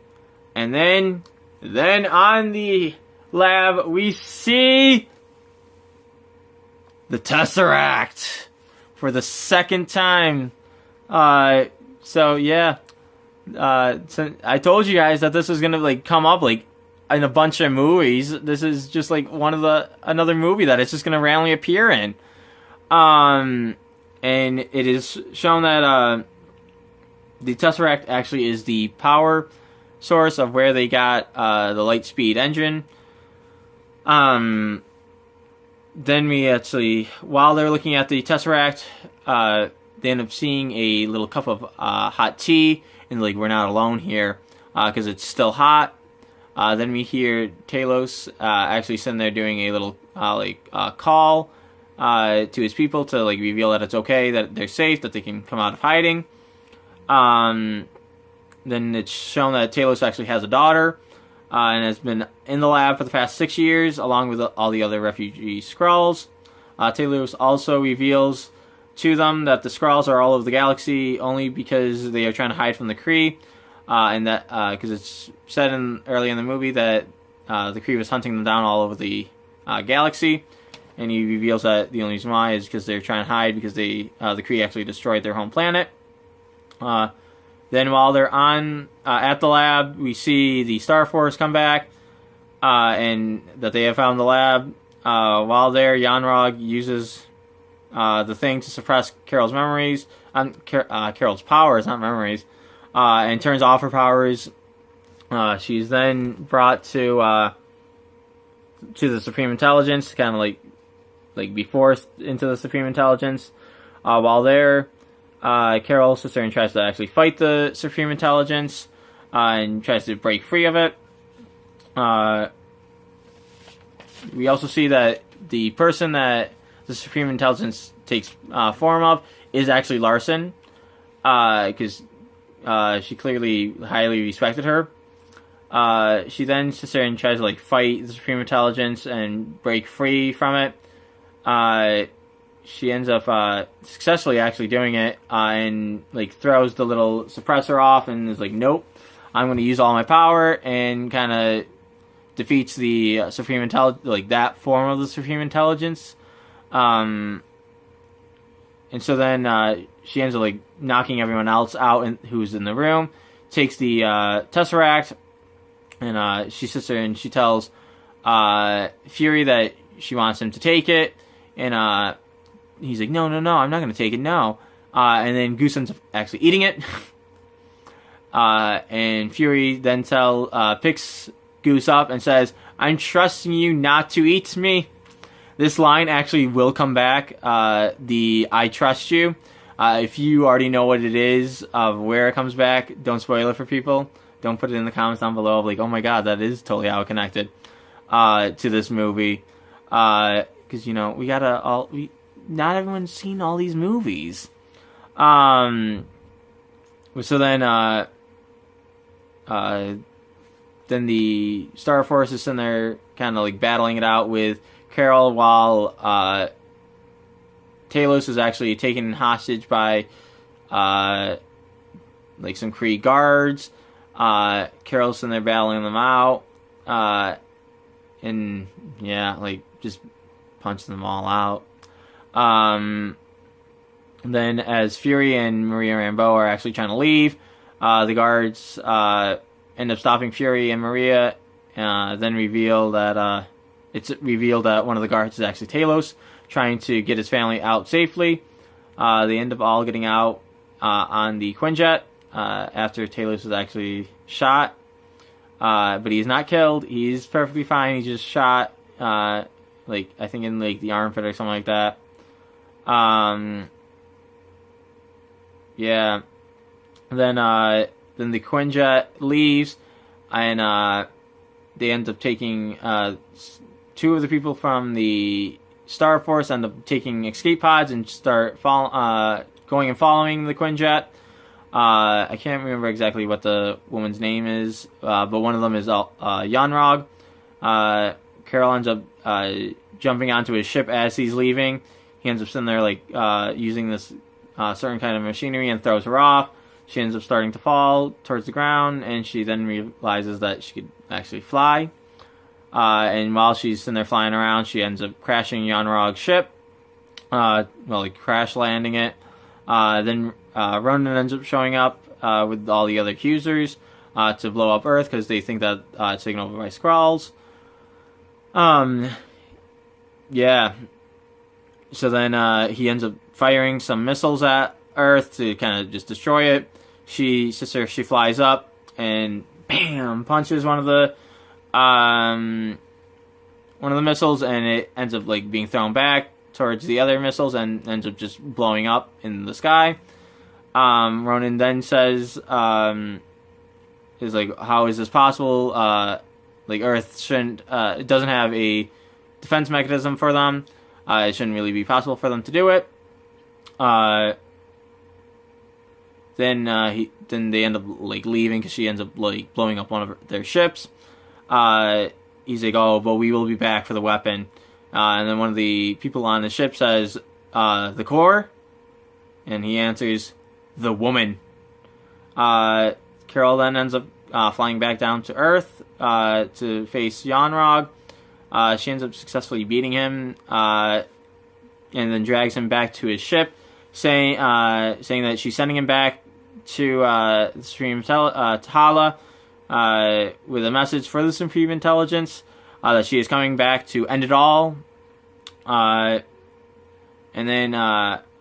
[SPEAKER 1] and then on the lab we see the Tesseract for the second time. So yeah, so I told you guys that this was gonna like come up like in a bunch of movies. This is just like another movie that it's just gonna randomly appear in. And it is shown that the Tesseract actually is the power source of where they got the Lightspeed engine. Then we actually, while they're looking at the Tesseract, they end up seeing a little cup of hot tea, and like, we're not alone here because it's still hot. Then we hear Talos actually sitting there doing a little call to his people to like reveal that it's okay, that they're safe, that they can come out of hiding. Then it's shown that Talos actually has a daughter, and has been in the lab for the past 6 years, along with all the other refugee Skrulls. Talos also reveals to them that the Skrulls are all over the galaxy only because they are trying to hide from the Kree, and that because it's said early in the movie that the Kree was hunting them down all over the galaxy, and he reveals that the only reason why is because they're trying to hide because the Kree actually destroyed their home planet. Then while they're on at the lab, we see the Star Force come back, and that they have found the lab. While there, Yanrog uses the thing to suppress Carol's memories, Carol's powers, not memories, and turns off her powers. She's then brought to the Supreme Intelligence, kind of like be forced into the Supreme Intelligence. While there, Carol sits there and tries to actually fight the Supreme Intelligence, and tries to break free of it. We also see that the person that the Supreme Intelligence takes form of is actually Larson, because she clearly highly respected her. She then sits there and tries to like fight the Supreme Intelligence and break free from it. she ends up successfully actually doing it, and like throws the little suppressor off and is like, nope, I'm going to use all my power, and kind of defeats the Supreme Intelligence, like that form of the Supreme Intelligence. And so then she ends up like knocking everyone else out who's in the room, takes the Tesseract, and she sits there and she tells Fury that she wants him to take it, and he's like, no, I'm not going to take it, no. And then Goose ends up actually eating it. And Fury then picks Goose up and says, I'm trusting you not to eat me. This line actually will come back, the I trust you. If you already know what it is, of where it comes back, don't spoil it for people. Don't put it in the comments down below of like, oh my god, that is totally how it connected to this movie. Because, we gotta not everyone's seen all these movies. So then, then the Star Force is in there kind of like battling it out with Carol, while Talos is actually taken hostage by like some Kree guards. Carol's in there battling them out, and yeah, like just punching them all out. Then as Fury and Maria Rambeau are actually trying to leave, the guards end up stopping Fury and Maria. Then reveal that it's revealed that one of the guards is actually Talos, trying to get his family out safely. They end up all getting out on the Quinjet after Talos was actually shot. But he's not killed. He's perfectly fine. He's just shot, like I think in like the armpit or something like that. Yeah. Then the Quinjet leaves, and they end up taking two of the people from the Star Force end up taking escape pods and start going and following the Quinjet. I can't remember exactly what the woman's name is, but one of them is Yanrog. Carol ends up jumping onto his ship as he's leaving. He ends up sitting there like using this certain kind of machinery and throws her off. She ends up starting to fall towards the ground, and she then realizes that she could actually fly. And while she's sitting there flying around, she ends up crashing Yanrog's ship. Like crash landing it. Then Ronan ends up showing up with all the other accusers to blow up Earth because they think that it's taken over by Skrulls. Yeah. So then he ends up firing some missiles at Earth to kind of just destroy it. She flies up and bam, punches one of the missiles, and it ends up like being thrown back towards the other missiles and ends up just blowing up in the sky. Ronan then says, is like, how is this possible? Like Earth shouldn't, it doesn't have a defense mechanism for them. It shouldn't really be possible for them to do it. Then they end up like leaving because she ends up like blowing up one of their ships. He's like, oh, but we will be back for the weapon. And then one of the people on the ship says, the core? And he answers, the woman. Carol then ends up flying back down to Earth to face Yanrog. She ends up successfully beating him, and then drags him back to his ship, saying that she's sending him back to the Supreme Hala with a message for the Supreme Intelligence, that she is coming back to end it all. And then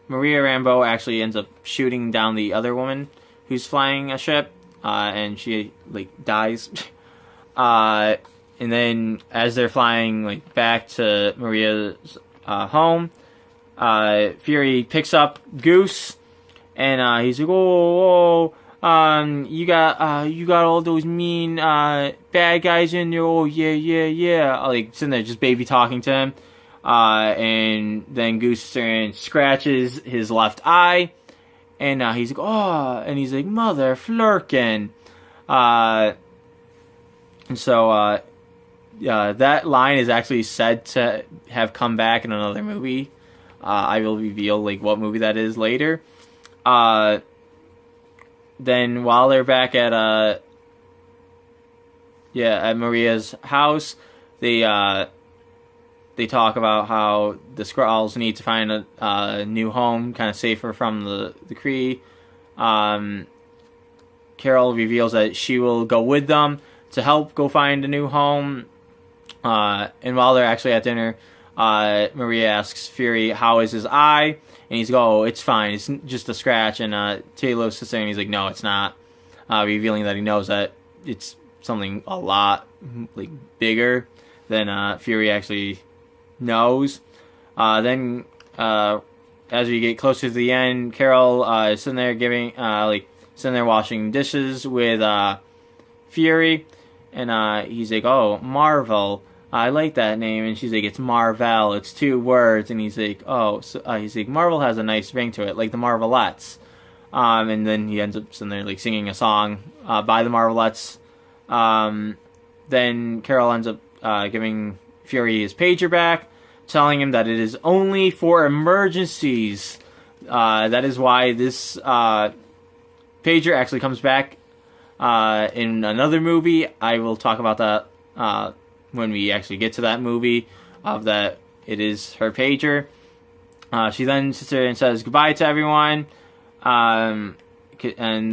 [SPEAKER 1] Maria Rambeau actually ends up shooting down the other woman who's flying a ship, and she like dies. And then as they're flying like back to Maria's home, Fury picks up Goose, and he's like, "Oh, you got all those mean bad guys in there. Oh yeah." Like sitting there just baby talking to him, and then Goose scratches his left eye, and he's like, "Oh," and he's like, "Mother flirkin." And so that line is actually said to have come back in another movie I will reveal like what movie that is later. Then while they're back at at Maria's house, they talk about how the Skrulls need to find a new home, kind of safer from the Kree. Carol reveals that she will go with them to help go find a new home. And while they're actually at dinner, Maria asks Fury, how is his eye? And he's like, oh, it's fine. It's just a scratch. And Talos sits there and he's like, no, it's not. Revealing that he knows that it's something a lot like bigger than Fury actually knows. Then as we get closer to the end, Carol is sitting there sitting there washing dishes with Fury, and he's like, oh, Marvel, I like that name. And she's like, it's Marvel, it's 2 words. And he's like, oh, so, he's like, Marvel has a nice ring to it, like the Marvelettes. And then he ends up sitting there like singing a song by the Marvelettes. Then Carol ends up giving Fury his pager back, telling him that it is only for emergencies. That is why this pager actually comes back in another movie. I will talk about that when we actually get to that movie, of that it is her pager. She then sits there and says goodbye to everyone. And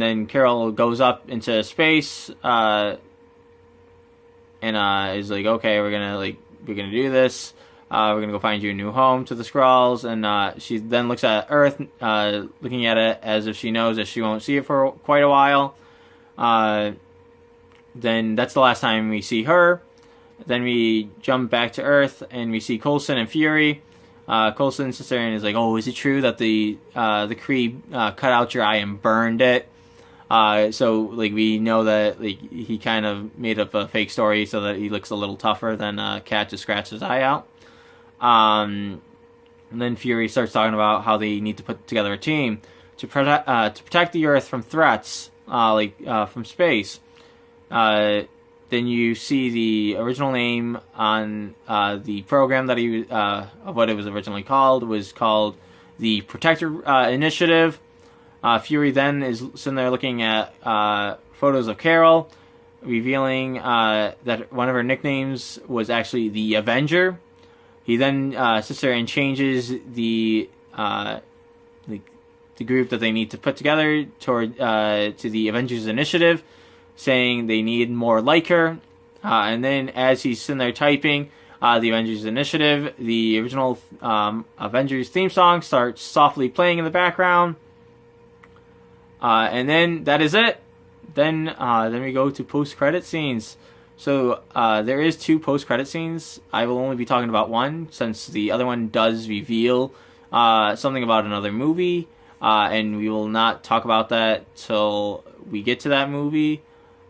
[SPEAKER 1] then Carol goes up into space and is like, okay, we're gonna do this. We're gonna go find you a new home to the Skrulls. And she then looks at Earth, looking at it as if she knows that she won't see it for quite a while. Then that's the last time we see her. Then we jump back to Earth and we see Coulson and Fury. Coulson sits there and is like, oh, is it true that the Kree cut out your eye and burned it? So like we know that like he kind of made up a fake story so that he looks a little tougher than Cat just scratched his eye out. And then Fury starts talking about how they need to put together a team to protect the Earth from threats from space. Then you see the original name on the program that of what it was originally called was called the Protector Initiative. Fury then is sitting there looking at photos of Carol, revealing that one of her nicknames was actually the Avenger. He then sits there and changes the group that they need to put together toward to the Avengers Initiative, saying they need more like her. And then as he's sitting there typing the Avengers Initiative, the original Avengers theme song starts softly playing in the background. And then that is it. Then we go to post-credit scenes. So there is 2 post-credit scenes. I will only be talking about one, since the other one does reveal something about another movie. And we will not talk about that till we get to that movie.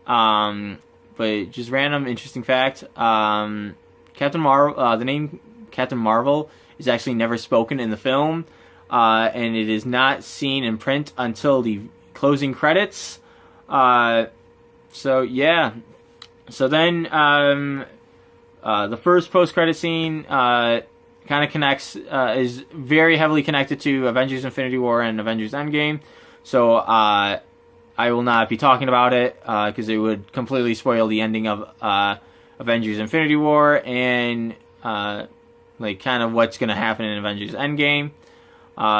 [SPEAKER 1] But just random interesting fact, Captain Marvel, the name Captain Marvel is actually never spoken in the film, and it is not seen in print until the closing credits. So yeah. So then the first post-credit scene kind of connects, is very heavily connected to Avengers Infinity War and Avengers Endgame. So I will not be talking about it because it would completely spoil the ending of Avengers Infinity War and kind of what's going to happen in Avengers Endgame.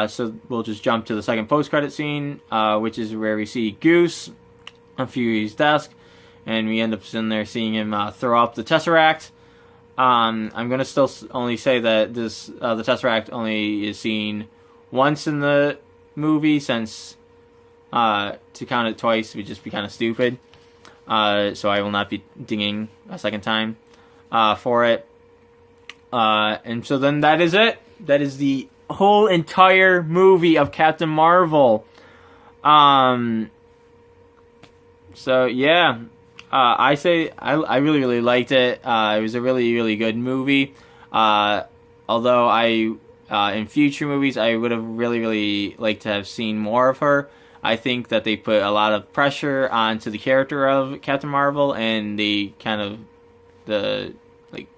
[SPEAKER 1] So we'll just jump to the second post-credit scene, which is where we see Goose on Fury's desk, and we end up sitting there seeing him throw up the Tesseract. I'm going to still only say that the Tesseract only is seen once in the movie, since to count it twice would just be kind of stupid. So I will not be dinging a second time for it. And so then that is it. That is the whole entire movie of Captain Marvel. So yeah, I say I really, really liked it. It was a really, really good movie. Although in future movies I would have really, really liked to have seen more of her. I think that they put a lot of pressure onto the character of Captain Marvel, and the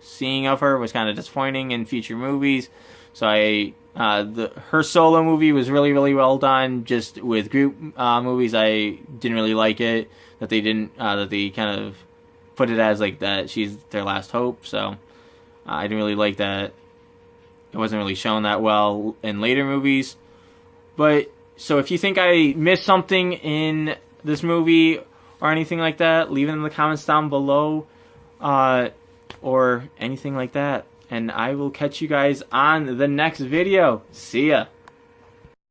[SPEAKER 1] seeing of her was kind of disappointing in future movies. So I Her solo movie was really, really well done. Just with group movies, I didn't really like it. That they kind of put it as like that she's their last hope. So I didn't really like that. It wasn't really shown that well in later movies. But so if you think I missed something in this movie or anything like that, leave it in the comments down below, or anything like that. And I will catch you guys on the next video. See ya.